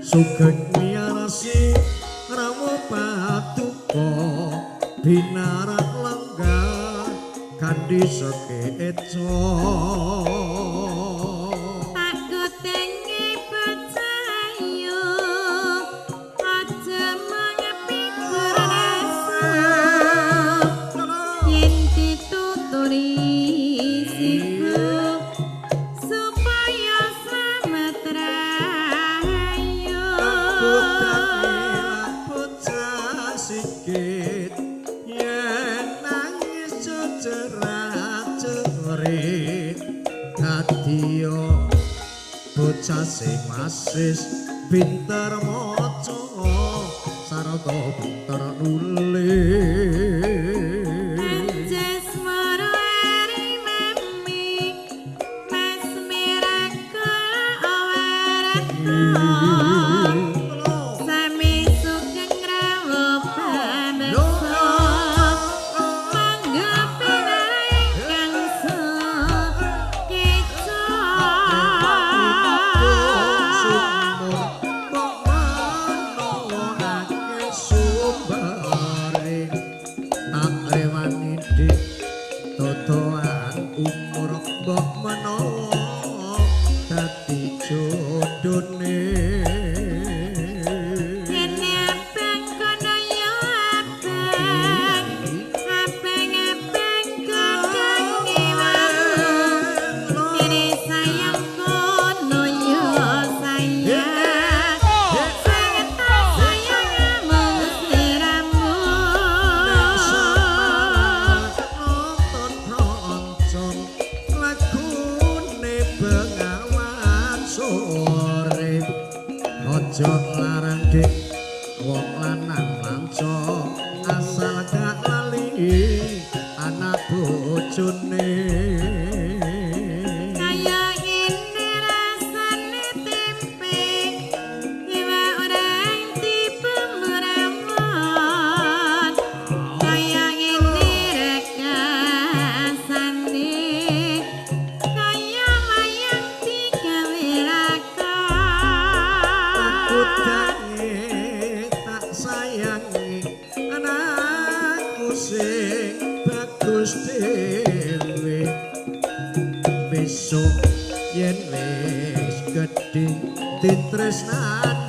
sugeng miarasi ramu patuko binarak lenggah kandi sekeco bocah sing asis pinter maca sarata pinter nulis aja larang dik wong lanang lanco asal gak lali anak bojone kaya ini rasane tempe iwa orang tipe merawat kaya ini rekasane kaya mayang digawe tak sayangi anakku sing bagus dhewe besok yen wis gedhe ditresnani